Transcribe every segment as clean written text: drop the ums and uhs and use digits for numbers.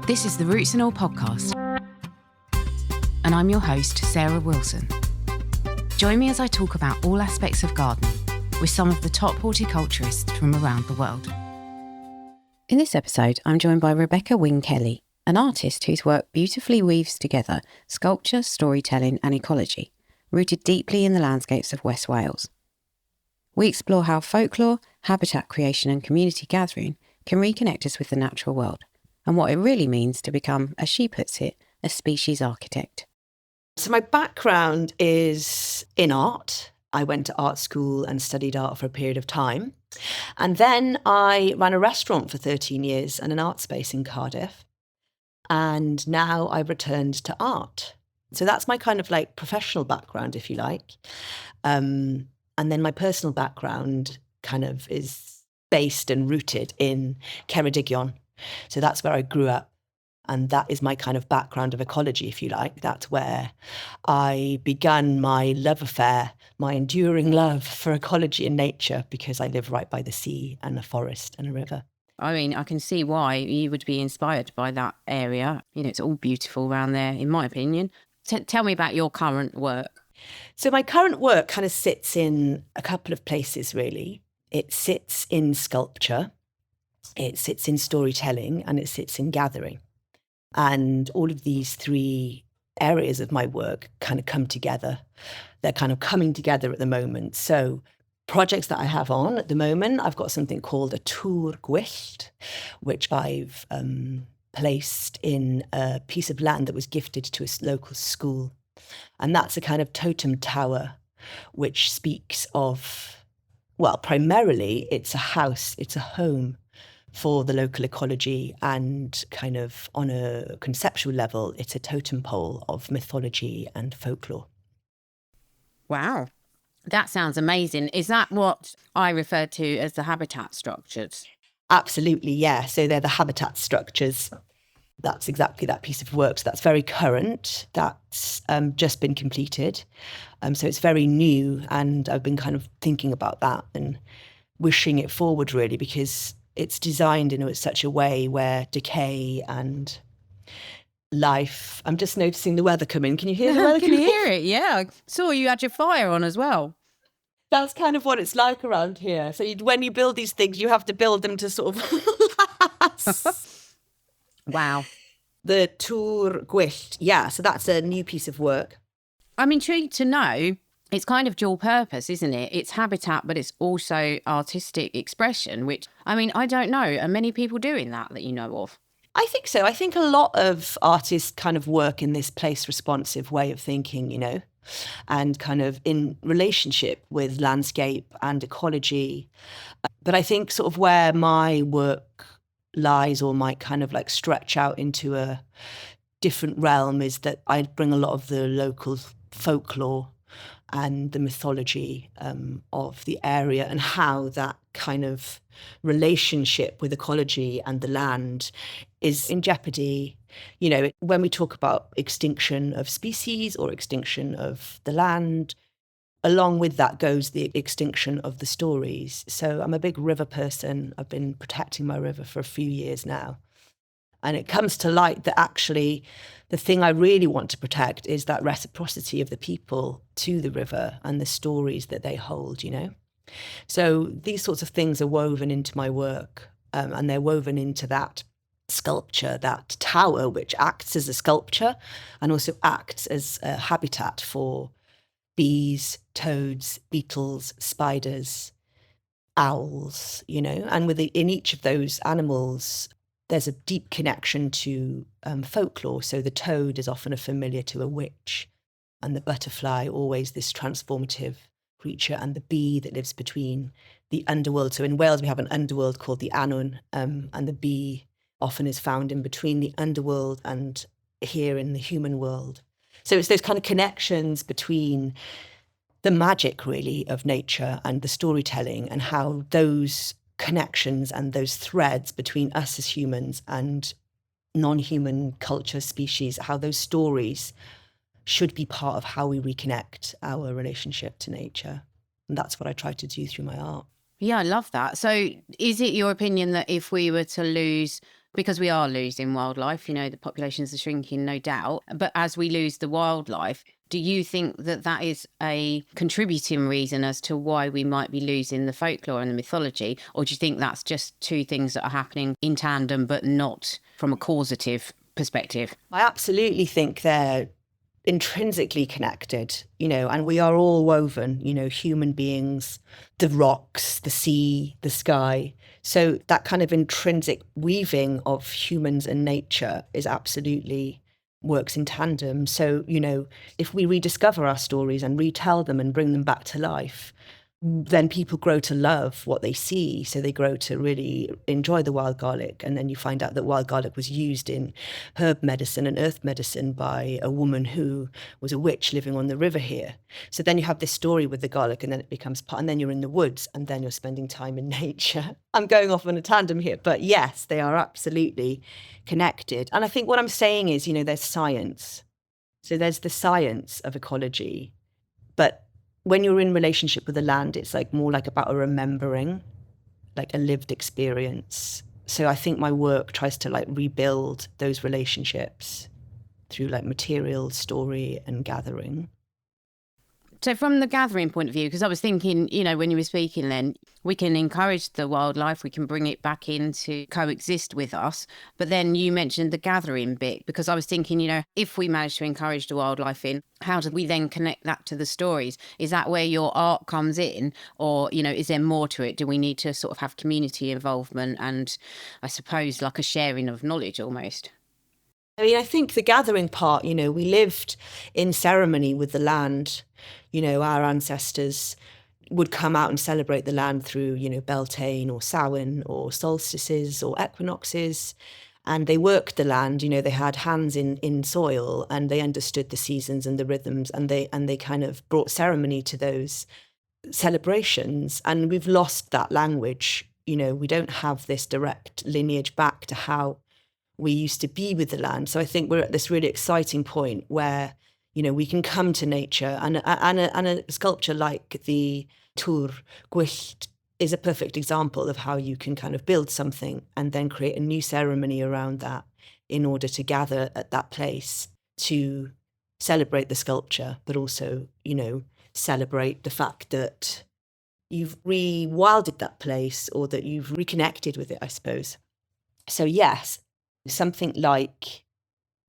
This is the Roots and All podcast, and I'm your host, Sarah Wilson. Join me as I talk about all aspects of gardening with some of the top horticulturists from around the world. In this episode, I'm joined by Rebecca Wynn Kelly, an artist whose work beautifully weaves together sculpture, storytelling and ecology, rooted deeply in the landscapes of West Wales. We explore how folklore, habitat creation and community gathering can reconnect us with the natural world, and what it really means to become, as she puts it, a species architect. So my background is in art. I went to art school and studied art for a period of time. And then I ran a restaurant for 13 years and an art space in Cardiff. And now I've returned to art. So that's my kind of like professional background, if you like. And then my personal background kind of is based and rooted in Ceredigion. So that's where I grew up. And that is my kind of background of ecology, if you like. That's where I began my love affair, my enduring love for ecology and nature, because I live right by the sea and a forest and a river. I mean, I can see why you would be inspired by that area. You know, it's all beautiful around there, in my opinion. Tell me about your current work. So my current work kind of sits in a couple of places, really. It sits in sculpture, it sits in storytelling, and it sits in gathering. And all of these three areas of my work kind of come together. They're kind of coming together at the moment. So projects that I have on at the moment, I've got something called a Tŵr Gwyllt, which I've placed in a piece of land that was gifted to a local school. And that's a kind of totem tower, which speaks of, well, primarily it's a house, it's a home for the local ecology, and kind of on a conceptual level, it's a totem pole of mythology and folklore. Wow, that sounds amazing. Is that what I refer to as the habitat structures? Absolutely, yeah. So they're the habitat structures. That's exactly that piece of work. So that's very current. That's just been completed. So it's very new, and I've been kind of thinking about that and wishing it forward, really, because it's designed in such a way where decay and life... I'm just noticing the weather come in. Can you hear the weather Can coming in? hear it, yeah. I saw you had your fire on as well. That's kind of what it's like around here. So when you build these things, you have to build them to sort of last. Wow. The Tŵr Gwyllt. Yeah, so that's a new piece of work. I'm intrigued to know, it's kind of dual purpose, isn't it? It's habitat, but it's also artistic expression, which, I mean, I don't know. Are many people doing that you know of? I think so. I think a lot of artists kind of work in this place responsive way of thinking, you know, and kind of in relationship with landscape and ecology. But I think sort of where my work lies, or might kind of like stretch out into a different realm, is that I bring a lot of the local folklore and the mythology of the area, and how that kind of relationship with ecology and the land is in jeopardy. You know, when we talk about extinction of species or extinction of the land, along with that goes the extinction of the stories. So I'm a big river person. I've been protecting my river for a few years now. And it comes to light that actually the thing I really want to protect is that reciprocity of the people to the river and the stories that they hold, you know? So these sorts of things are woven into my work, and they're woven into that sculpture, that tower, which acts as a sculpture and also acts as a habitat for bees, toads, beetles, spiders, owls, you know? And in each of those animals, there's a deep connection to folklore. So the toad is often a familiar to a witch, and the butterfly, always this transformative creature, and the bee that lives between the underworld. So in Wales, we have an underworld called the Annwn, and the bee often is found in between the underworld and here in the human world. So it's those kind of connections between the magic, really, of nature and the storytelling, and how those connections and those threads between us as humans and non-human culture species, how those stories should be part of how we reconnect our relationship to nature. And that's what I try to do through my art. Yeah, I love that. So is it your opinion that if we were to lose Because we are losing wildlife, the populations are shrinking, no doubt. But as we lose the wildlife, do you think that that is a contributing reason as to why we might be losing the folklore and the mythology? Or do you think that's just two things that are happening in tandem, but not from a causative perspective? I absolutely think they're intrinsically connected, and we are all woven, human beings, the rocks, the sea, the sky. So that kind of intrinsic weaving of humans and nature is absolutely works in tandem. So, if we rediscover our stories and retell them and bring them back to life, then people grow to love what they see. So they grow to really enjoy the wild garlic. And then you find out that wild garlic was used in herb medicine and earth medicine by a woman who was a witch living on the river here. So then you have this story with the garlic, and then it becomes part, and then you're in the woods, and then you're spending time in nature. I'm going off on a tandem here, but yes, they are absolutely connected. And I think what I'm saying is, there's science. So there's the science of ecology, but when you're in relationship with the land, it's like more like about a remembering, like a lived experience. So I think my work tries to like rebuild those relationships through like material, story, and gathering. So from the gathering point of view, because I was thinking, when you were speaking then, we can encourage the wildlife, we can bring it back in to coexist with us. But then you mentioned the gathering bit, because I was thinking, if we manage to encourage the wildlife in, how do we then connect that to the stories? Is that where your art comes in? Or, is there more to it? Do we need to sort of have community involvement and, I suppose, like a sharing of knowledge almost? I mean, I think the gathering part, we lived in ceremony with the land. Our ancestors would come out and celebrate the land through, Beltane or Samhain or solstices or equinoxes. And they worked the land, they had hands in soil, and they understood the seasons and the rhythms, and they kind of brought ceremony to those celebrations. And we've lost that language. We don't have this direct lineage back to how we used to be with the land. So I think we're at this really exciting point where, we can come to nature, and a sculpture like the Túr Gwyllt is a perfect example of how you can kind of build something and then create a new ceremony around that in order to gather at that place to celebrate the sculpture, but also, celebrate the fact that you've rewilded that place, or that you've reconnected with it, I suppose. So yes, something like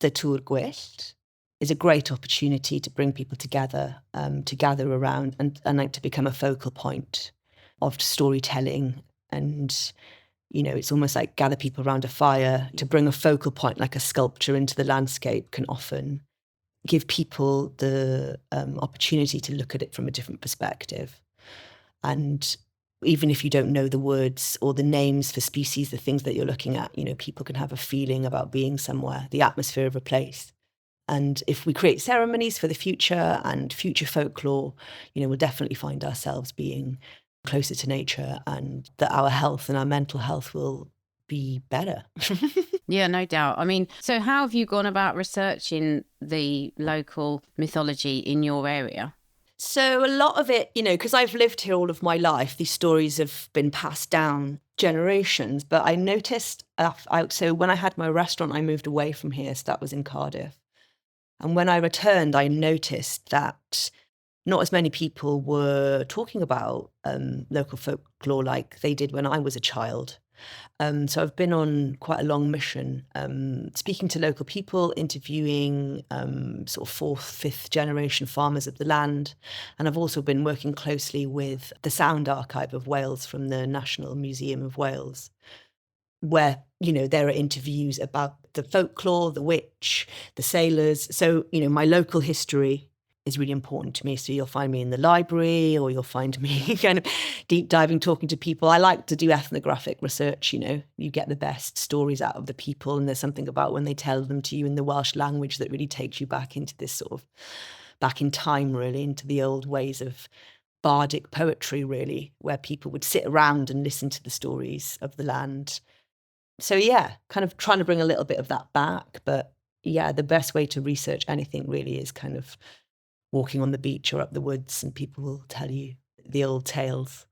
the Túr Gwyllt is a great opportunity to bring people together, to gather around and like to become a focal point of storytelling. And, it's almost like gather people around a fire. To bring a focal point like a sculpture into the landscape can often give people the opportunity to look at it from a different perspective. And even if you don't know the words or the names for species, the things that you're looking at, people can have a feeling about being somewhere, the atmosphere of a place. And if we create ceremonies for the future and future folklore, we'll definitely find ourselves being closer to nature, and that our health and our mental health will be better. Yeah, no doubt. I mean, so how have you gone about researching the local mythology in your area? So a lot of it, because I've lived here all of my life, these stories have been passed down generations. But I noticed, so when I had my restaurant, I moved away from here. So that was in Cardiff. And when I returned, I noticed that not as many people were talking about local folklore like they did when I was a child. So I've been on quite a long mission, speaking to local people, interviewing sort of fourth, fifth generation farmers of the land. And I've also been working closely with the Sound Archive of Wales from the National Museum of Wales, where, there are interviews about the folklore, the witch, the sailors. So, my local history is really important to me. So you'll find me in the library, or you'll find me kind of deep diving, talking to people. I like to do ethnographic research, you get the best stories out of the people. And there's something about when they tell them to you in the Welsh language that really takes you back into this sort of, back in time, really, into the old ways of bardic poetry, really, where people would sit around and listen to the stories of the land. So yeah, kind of trying to bring a little bit of that back. But yeah, the best way to research anything really is kind of walking on the beach or up the woods, and people will tell you the old tales.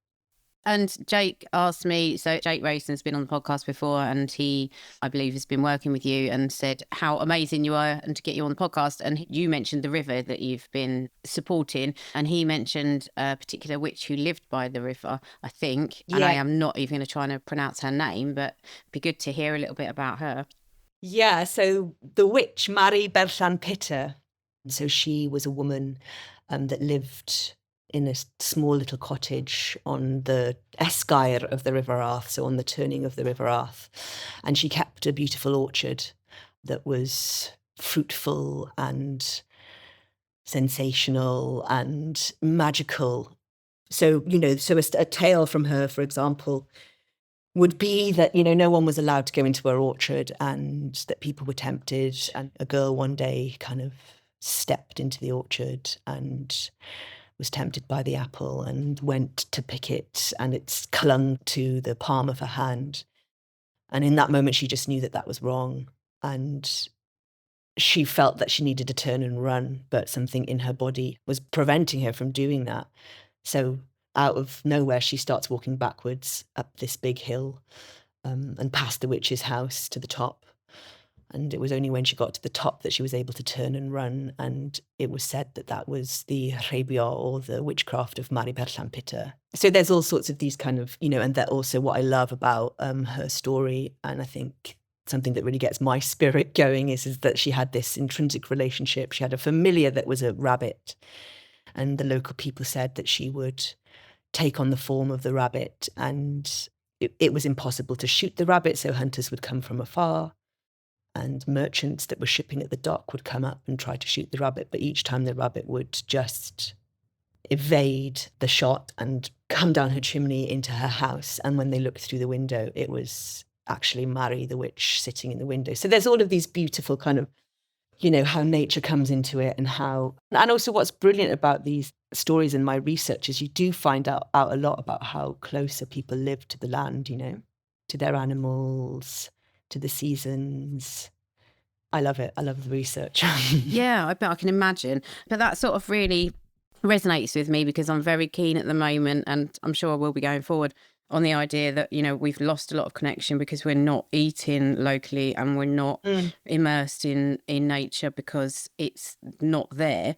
And Jake asked me, so Jake Rayson's been on the podcast before, and he, I believe, has been working with you, and said how amazing you are and to get you on the podcast. And you mentioned the river that you've been supporting, and he mentioned a particular witch who lived by the river, I think. And I am not even going to try and pronounce her name, but it'd be good to hear a little bit about her. Yeah, so the witch, Mari Berllan-Pitter. So she was a woman that lived in a small little cottage on the Esgair of the River Arth, so on the turning of the River Arth. And she kept a beautiful orchard that was fruitful and sensational and magical. So, a tale from her, for example, would be that, no one was allowed to go into her orchard and that people were tempted. And a girl one day kind of stepped into the orchard and was tempted by the apple and went to pick it, and it's clung to the palm of her hand. And in that moment, she just knew that that was wrong. And she felt that she needed to turn and run, but something in her body was preventing her from doing that. So out of nowhere, she starts walking backwards up this big hill and past the witch's house to the top. And it was only when she got to the top that she was able to turn and run. And it was said that that was the rebia, or the witchcraft of Mari Berllan-Pitter. So there's all sorts of these kind of, and that also what I love about her story, and I think something that really gets my spirit going is that she had this intrinsic relationship. She had a familiar that was a rabbit, and the local people said that she would take on the form of the rabbit, and it was impossible to shoot the rabbit, so hunters would come from afar, and merchants that were shipping at the dock would come up and try to shoot the rabbit, but each time the rabbit would just evade the shot and come down her chimney into her house. And when they looked through the window, it was actually Mari the witch sitting in the window. So there's all of these beautiful kind of, how nature comes into it, and also what's brilliant about these stories in my research is you do find out a lot about how closer people live to the land, to their animals, to the seasons. I love it. I love the research. Yeah, I bet I can imagine. But that sort of really resonates with me, because I'm very keen at the moment, and I'm sure I will be going forward, on the idea that, we've lost a lot of connection because we're not eating locally, and we're not immersed in nature because it's not there.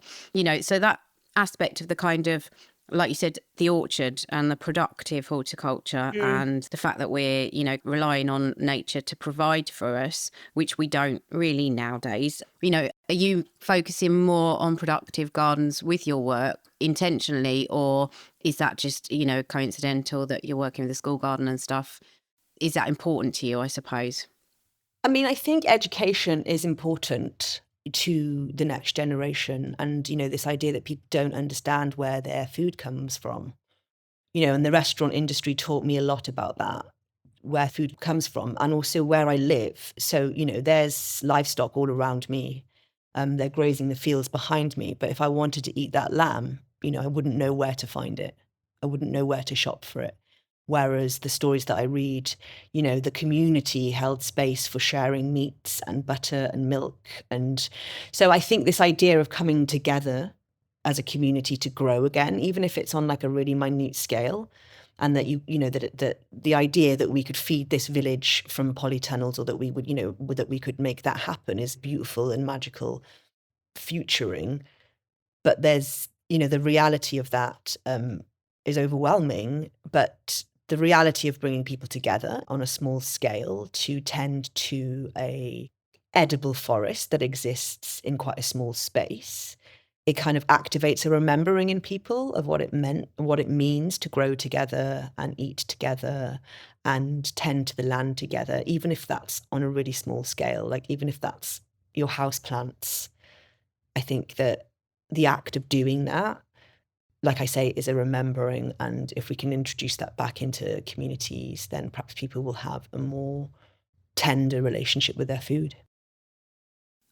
So that aspect of the kind of, like you said, the orchard and the productive horticulture, and the fact that we're, relying on nature to provide for us, which we don't really nowadays. Are you focusing more on productive gardens with your work intentionally, or is that just, coincidental that you're working with the school garden and stuff? Is that important to you, I suppose? I mean, I think education is important to the next generation, and this idea that people don't understand where their food comes from, and the restaurant industry taught me a lot about that, where food comes from, and also where I live. So there's livestock all around me, they're grazing the fields behind me, but if I wanted to eat that lamb, I wouldn't know where to find it, I wouldn't know where to shop for it. Whereas the stories that I read, the community held space for sharing meats and butter and milk. And so I think this idea of coming together as a community to grow again, even if it's on like a really minute scale, and that that the idea that we could feed this village from polytunnels, or that we would, that we could make that happen, is beautiful and magical futuring. But there's, the reality of that is overwhelming. But the reality of bringing people together on a small scale to tend to a edible forest that exists in quite a small space, it kind of activates a remembering in people of what it meant, what it means to grow together and eat together and tend to the land together, even if that's on a really small scale, like even if that's your house plants. I think that the act of doing that, like I say, is a remembering. And if we can introduce that back into communities, then perhaps people will have a more tender relationship with their food.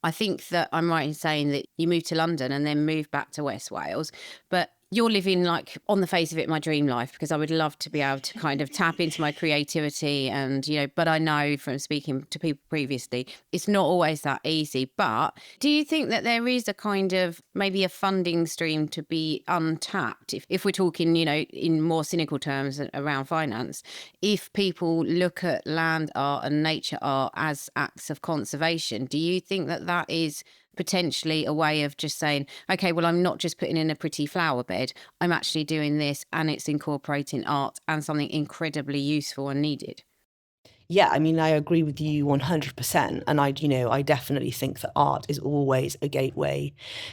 I think that I'm right in saying that you moved to London and then moved back to West Wales, but you're living like on the face of it, my dream life, because I would love to be able to kind of tap into my creativity and, but I know from speaking to people previously, it's not always that easy. But do you think that there is a kind of maybe a funding stream to be untapped? If we're talking, in more cynical terms around finance, if people look at land art and nature art as acts of conservation, do you think that that is potentially a way of just saying, okay, well, I'm not just putting in a pretty flower bed, I'm actually doing this, and it's incorporating art and something incredibly useful and needed? Yeah, I mean, I agree with you 100%. And I definitely think that art is always a gateway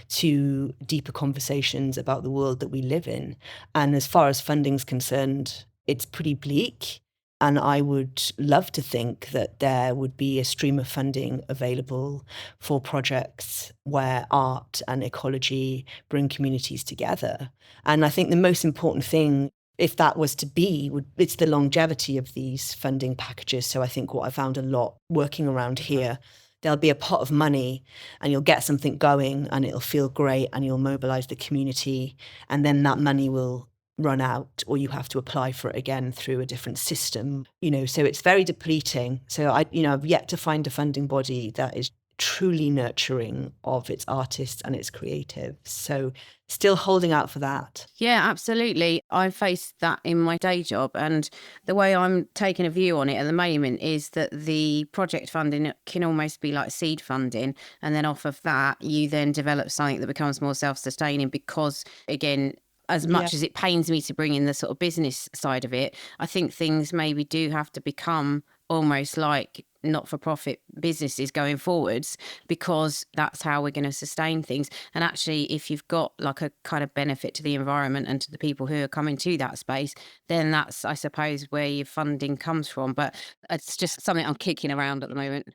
to deeper conversations about the world that we live in. And as far as funding's concerned, it's pretty bleak. And I would love to think that there would be a stream of funding available for projects where art and ecology bring communities together. And I think the most important thing, if that was to be, it's the longevity of these funding packages. So I think what I found a lot working around here, there'll be a pot of money and you'll get something going and it'll feel great and you'll mobilize the community, and then that money will run out or you have to apply for it again through a different system, so it's very depleting. So I've yet to find a funding body that is truly nurturing of its artists and its creatives. So still holding out for that. Yeah, absolutely. I face that in my day job, and the way I'm taking a view on it at the moment is that the project funding can almost be like seed funding, and then off of that you then develop something that becomes more self-sustaining, because again, as much as it pains me to bring in the sort of business side of it, I think things maybe do have to become almost like not-for-profit businesses going forwards, because that's how we're going to sustain things. And actually, if you've got like a kind of benefit to the environment and to the people who are coming to that space, then that's, I suppose, where your funding comes from. But it's just something I'm kicking around at the moment.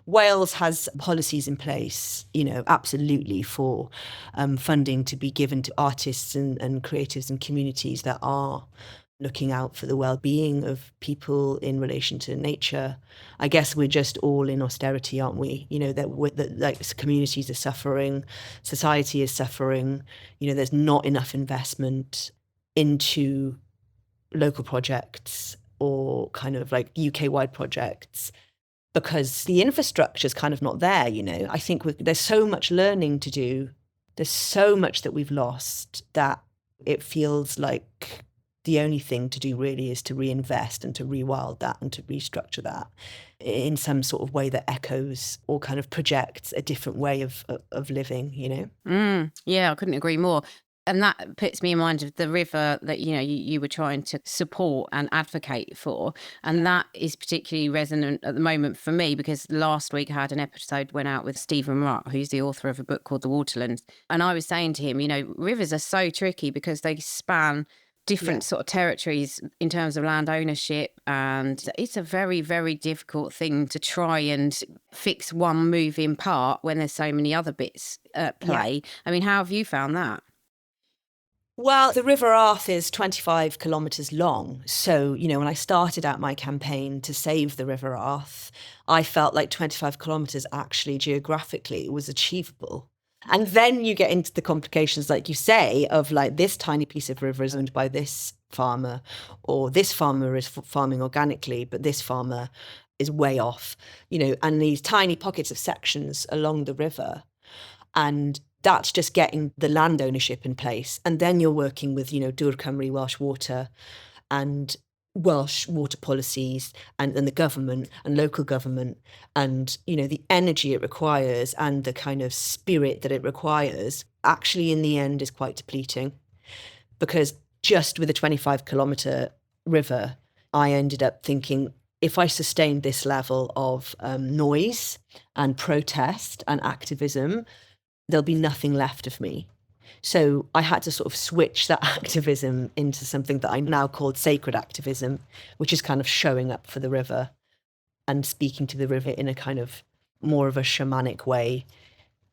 Wales has policies in place, absolutely, for funding to be given to artists and creatives and communities that are looking out for the well-being of people in relation to nature. I guess we're just all in austerity, aren't we? That communities are suffering, society is suffering. There's not enough investment into local projects or kind of like UK-wide projects, because the infrastructure is kind of not there. I think there's so much learning to do. There's so much that we've lost that it feels like the only thing to do really is to reinvest and to rewild that and to restructure that in some sort of way that echoes or kind of projects a different way of living, Yeah, I couldn't agree more. And that puts me in mind of the river that, you were trying to support and advocate for. And that is particularly resonant at the moment for me, because last week I had an episode went out with Stephen Rutt, who's the author of a book called The Waterlands. And I was saying to him, rivers are so tricky because they span different sort of territories in terms of land ownership. And it's a very, very difficult thing to try and fix one moving part when there's so many other bits at play. Yeah. I mean, how have you found that? Well, the River Arth is 25 kilometres long. So, when I started out my campaign to save the River Arth, I felt like 25 kilometres actually geographically was achievable. And then you get into the complications, like you say, of like this tiny piece of river is owned by this farmer, or this farmer is farming organically, but this farmer is way off, and these tiny pockets of sections along the river. And that's just getting the land ownership in place. And then you're working with, Dŵr Cymru, Welsh Water, and Welsh water policies and the government and local government, and, the energy it requires and the kind of spirit that it requires actually in the end is quite depleting. Because just with a 25-kilometre river, I ended up thinking, if I sustained this level of noise and protest and activism, there'll be nothing left of me. So I had to sort of switch that activism into something that I now called sacred activism, which is kind of showing up for the river and speaking to the river in a kind of more of a shamanic way,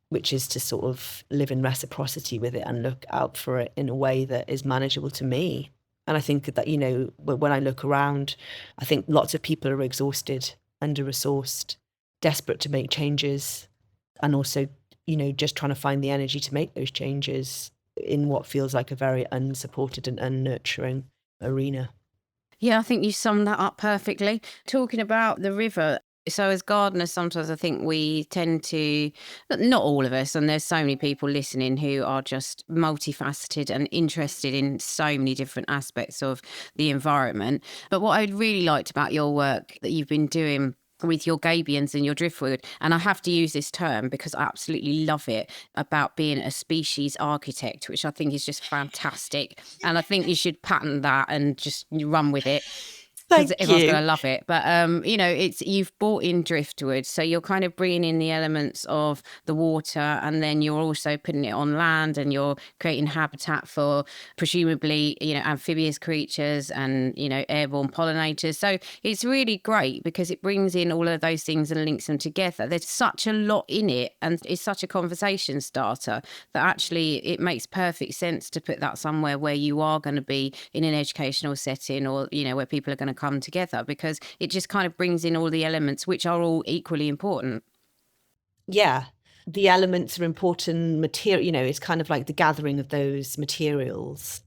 which is to sort of live in reciprocity with it and look out for it in a way that is manageable to me. And I think that, when I look around, I think lots of people are exhausted, under-resourced, desperate to make changes, and also just trying to find the energy to make those changes in what feels like a very unsupported and unnurturing arena. Yeah, I think you summed that up perfectly. Talking about the river, so as gardeners, sometimes I think we tend to, not all of us, and there's so many people listening who are just multifaceted and interested in so many different aspects of the environment. But what I really liked about your work that you've been doing with your gabions and your driftwood, and I have to use this term because I absolutely love it, about being a species architect, which I think is just fantastic. And I think you should patent that and just run with it, because Thank everyone's going you. to love it. But, it's, you've brought in driftwood. So you're kind of bringing in the elements of the water, and then you're also putting it on land, and you're creating habitat for presumably, amphibious creatures and, airborne pollinators. So it's really great because it brings in all of those things and links them together. There's such a lot in it, and it's such a conversation starter that actually it makes perfect sense to put that somewhere where you are going to be in an educational setting, or, where people are going to come together, because it just kind of brings in all the elements which are all equally important. Yeah, the elements are important material, it's kind of like the gathering of those materials.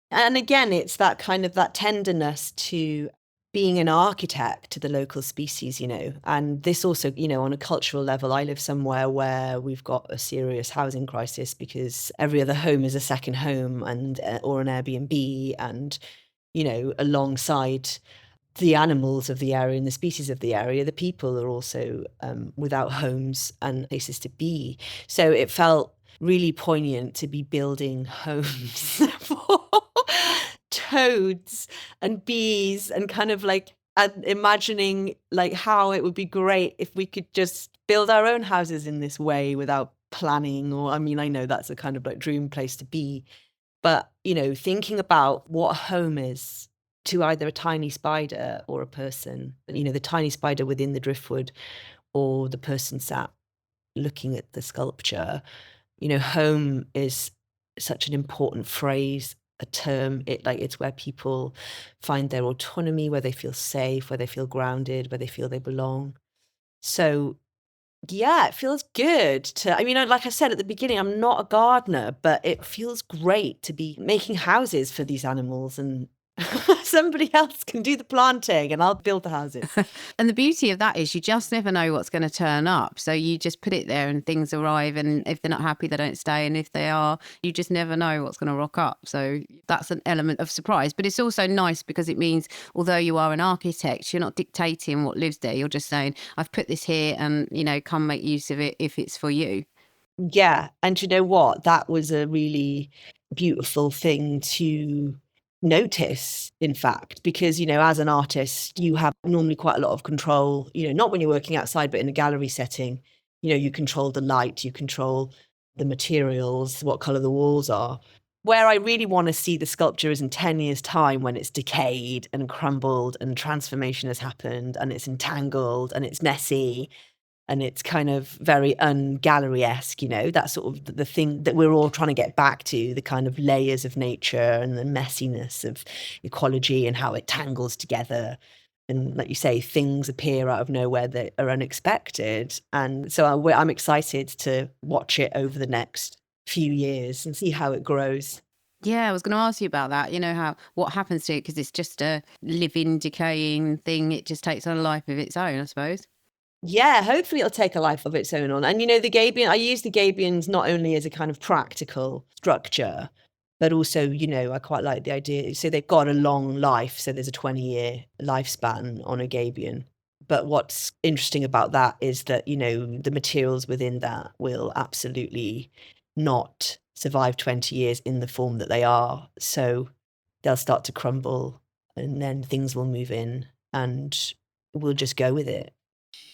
And again, it's that kind of that tenderness to being an architect to the local species, and this also, on a cultural level, I live somewhere where we've got a serious housing crisis because every other home is a second home and or an Airbnb, and alongside the animals of the area and the species of the area, the people are also without homes and places to be. So it felt really poignant to be building homes for toads and bees, and kind of like imagining like how it would be great if we could just build our own houses in this way without planning. Or, I mean, I know that's a kind of like dream place to be, but, thinking about what a home is to either a tiny spider or a person, the tiny spider within the driftwood or the person sat looking at the sculpture, home is such an important phrase, a term. It's where people find their autonomy, where they feel safe, where they feel grounded, where they feel they belong. So yeah, it feels good to, like I said at the beginning, I'm not a gardener, but it feels great to be making houses for these animals, and somebody else can do the planting and I'll build the houses. And the beauty of that is you just never know what's going to turn up. So you just put it there and things arrive, and if they're not happy, they don't stay. And if they are, you just never know what's going to rock up. So that's an element of surprise. But it's also nice because it means, although you are an architect, you're not dictating what lives there. You're just saying, I've put this here and, come make use of it if it's for you. Yeah. And you know what? That was a really beautiful thing to notice, in fact, because, as an artist, you have normally quite a lot of control, not when you're working outside, but in a gallery setting, you control the light, you control the materials, what color the walls are. Where I really want to see the sculpture is in 10 years' time, when it's decayed and crumbled and transformation has happened and it's entangled and it's messy. And it's kind of very un-gallery-esque, that's sort of the thing that we're all trying to get back to, the kind of layers of nature and the messiness of ecology and how it tangles together. And like you say, things appear out of nowhere that are unexpected. And so I'm excited to watch it over the next few years and see how it grows. Yeah, I was going to ask you about that. What happens to it, because it's just a living, decaying thing. It just takes on a life of its own, I suppose. Yeah, hopefully it'll take a life of its own on. And, the gabion, I use the gabions not only as a kind of practical structure, but also, I quite like the idea. So they've got a long life. So there's a 20-year lifespan on a gabion. But what's interesting about that is that, the materials within that will absolutely not survive 20 years in the form that they are. So they'll start to crumble, and then things will move in, and we'll just go with it.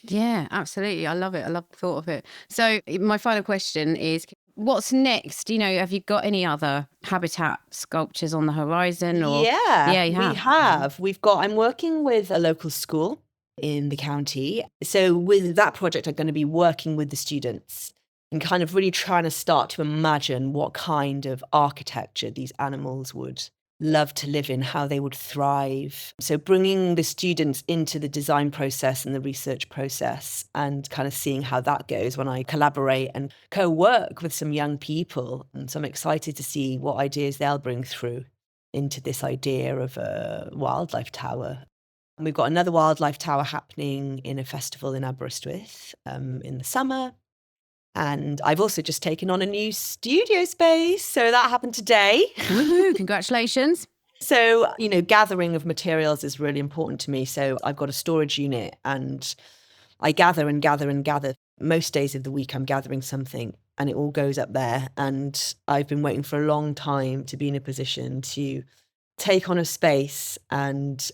Yeah, absolutely. I love it. I love the thought of it. So my final question is, what's next? Have you got any other habitat sculptures on the horizon? Or Yeah, you we have. I'm working with a local school in the county. So with that project, I'm going to be working with the students and kind of really trying to start to imagine what kind of architecture these animals would love to live in, how they would thrive. So bringing the students into the design process and the research process and kind of seeing how that goes when I collaborate and co-work with some young people. And so I'm excited to see what ideas they'll bring through into this idea of a wildlife tower. And we've got another wildlife tower happening in a festival in Aberystwyth in the summer. And I've also just taken on a new studio space. So that happened today. Woohoo, congratulations. So, gathering of materials is really important to me. So I've got a storage unit and I gather and gather and gather. Most days of the week, I'm gathering something and it all goes up there. And I've been waiting for a long time to be in a position to take on a space and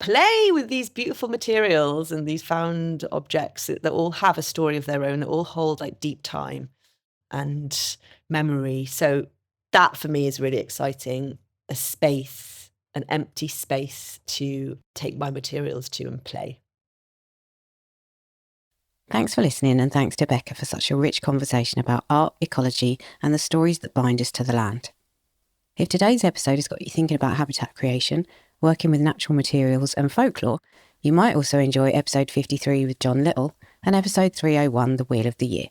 play with these beautiful materials and these found objects that all have a story of their own, that all hold like deep time and memory. So that for me is really exciting, a space, an empty space to take my materials to and play. Thanks for listening, and thanks to Becca for such a rich conversation about art, ecology, and the stories that bind us to the land. If today's episode has got you thinking about habitat creation, working with natural materials and folklore, you might also enjoy episode 53 with John Little and episode 301, The Wheel of the Year.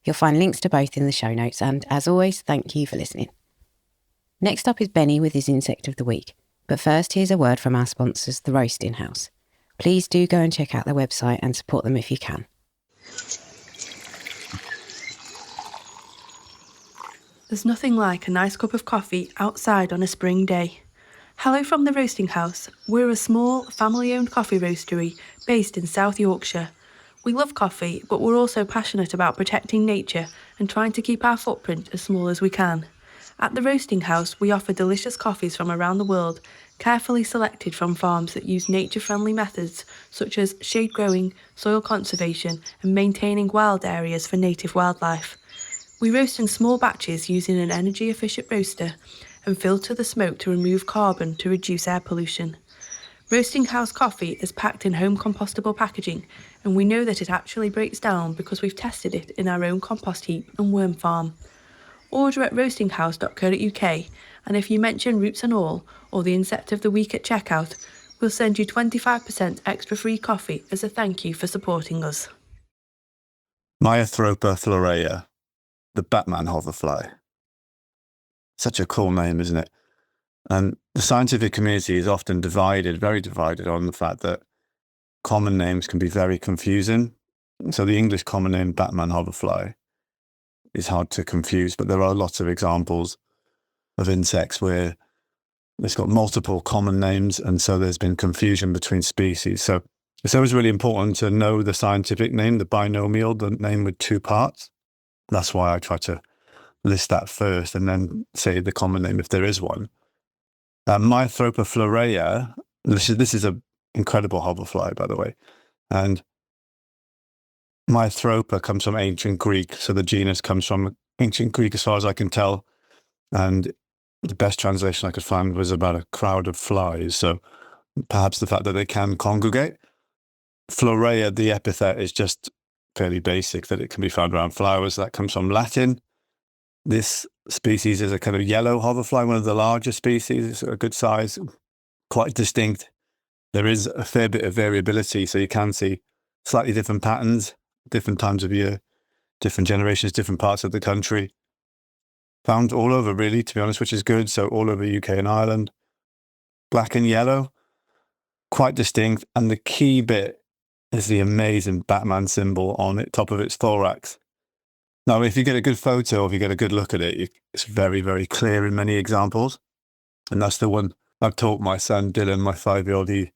You'll find links to both in the show notes, and as always, thank you for listening. Next up is Benny with his Insect of the Week, but first here's a word from our sponsors, The Roasting House. Please do go and check out their website and support them if you can. There's nothing like a nice cup of coffee outside on a spring day. Hello from the Roasting House. We're a small, family-owned coffee roastery based in South Yorkshire. We love coffee, but we're also passionate about protecting nature and trying to keep our footprint as small as we can. At the Roasting House, we offer delicious coffees from around the world, carefully selected from farms that use nature-friendly methods such as shade growing, soil conservation, and maintaining wild areas for native wildlife. We roast in small batches using an energy-efficient roaster and filter the smoke to remove carbon to reduce air pollution. Roasting House coffee is packed in home compostable packaging, and we know that it actually breaks down because we've tested it in our own compost heap and worm farm. Order at roastinghouse.co.uk, and if you mention Roots and All or the Insect of the Week at checkout, we'll send you 25% extra free coffee as a thank you for supporting us. Myothropa florea, the Batman hoverfly. Such a cool name, isn't it? And the scientific community is often very divided on the fact that common names can be very confusing. So the English common name Batman hoverfly is hard to confuse, but there are lots of examples of insects where it's got multiple common names, and so there's been confusion between species. So it's always really important to know the scientific name, the binomial, the name with two parts. That's why I try to list that first and then say the common name if there is one. Myothropa florea, this is an incredible hoverfly, by the way. And Myothropa comes from ancient Greek, so the genus comes from ancient Greek as far as I can tell. And the best translation I could find was about a crowd of flies. So perhaps the fact that they can congregate. Florea, the epithet, is just fairly basic, that it can be found around flowers. That comes from Latin. This species is a kind of yellow hoverfly, one of the larger species. It's a good size, quite distinct. There is a fair bit of variability, so you can see slightly different patterns, different times of year, different generations, different parts of the country. Found all over, really, to be honest, which is good. So all over UK and Ireland. Black and yellow, quite distinct. And the key bit is the amazing Batman symbol on it, top of its thorax. Now, if you get a good photo, if you get a good look at it, it's very, very clear in many examples. And that's the one I've taught my son, Dylan, my 5-year-old. He,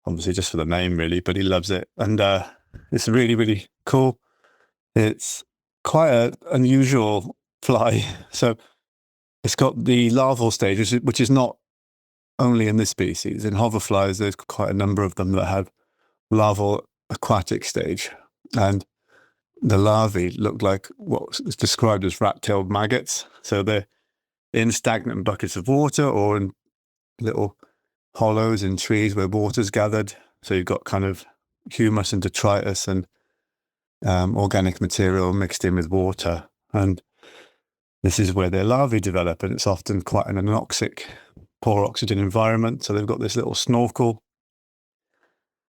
obviously just for the name, really, but he loves it. And it's really, really cool. It's quite an unusual fly. So it's got the larval stage, which is not only in this species. In hoverflies, there's quite a number of them that have larval aquatic stage. And the larvae look like what is described as rat-tailed maggots. So they're in stagnant buckets of water or in little hollows in trees where water's gathered. So you've got kind of humus and detritus and organic material mixed in with water. And this is where their larvae develop, and it's often quite an anoxic poor oxygen environment. So they've got this little snorkel.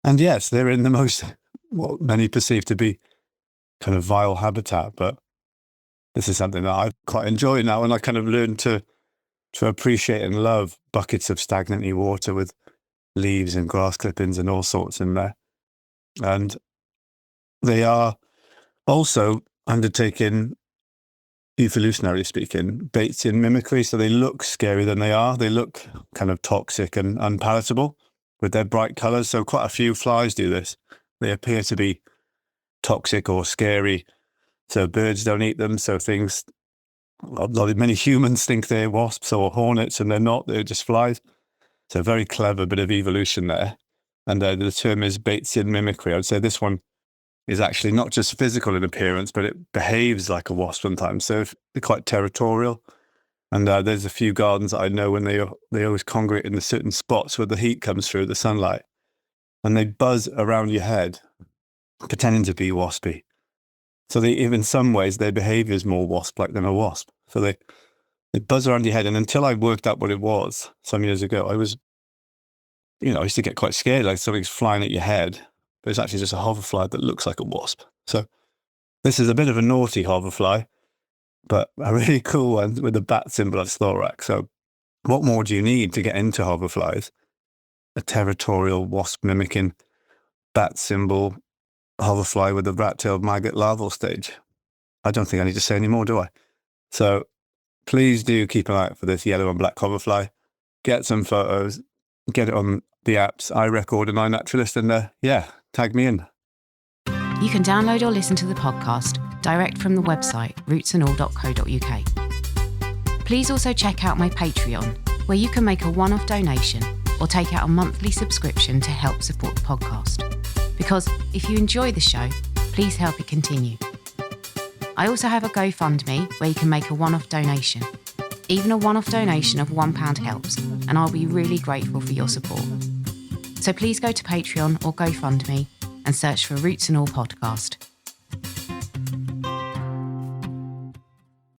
And yes, they're in the most, what many perceive to be kind of vile habitat, but this is something that I quite enjoy now. And I kind of learned to appreciate and love buckets of stagnantly water with leaves and grass clippings and all sorts in there. And they are also undertaking, evolutionarily speaking, Batesian mimicry. So they look scarier than they are. They look kind of toxic and unpalatable with their bright colours. So quite a few flies do this. They appear to be toxic or scary, so birds don't eat them. So many humans think they're wasps or hornets, and they're not. They're just flies. So a very clever bit of evolution there. And the term is Batesian mimicry. I would say this one is actually not just physical in appearance, but it behaves like a wasp sometimes. So they're quite territorial. And there's a few gardens that I know when they always congregate in the certain spots where the heat comes through, the sunlight, and they buzz around your head, pretending to be waspy. So in some ways, their behavior is more wasp-like than a wasp. So they buzz around your head. And until I worked out what it was some years ago, I used to get quite scared, like something's flying at your head, but it's actually just a hoverfly that looks like a wasp. So this is a bit of a naughty hoverfly, but a really cool one with a bat symbol at its thorax. So what more do you need to get into hoverflies? A territorial wasp mimicking bat symbol hoverfly with a rat-tailed maggot larval stage. I don't think I need to say any more, do I? So please do keep an eye out for this yellow and black hoverfly. Get some photos, get it on the apps, iRecord and iNaturalist, and tag me in. You can download or listen to the podcast direct from the website rootsandall.co.uk. Please also check out my Patreon, where you can make a one-off donation or take out a monthly subscription to help support the podcast. Because if you enjoy the show, please help it continue. I also have a GoFundMe where you can make a one-off donation. Even a one-off donation of £1 helps, and I'll be really grateful for your support. So please go to Patreon or GoFundMe and search for Roots and All Podcast.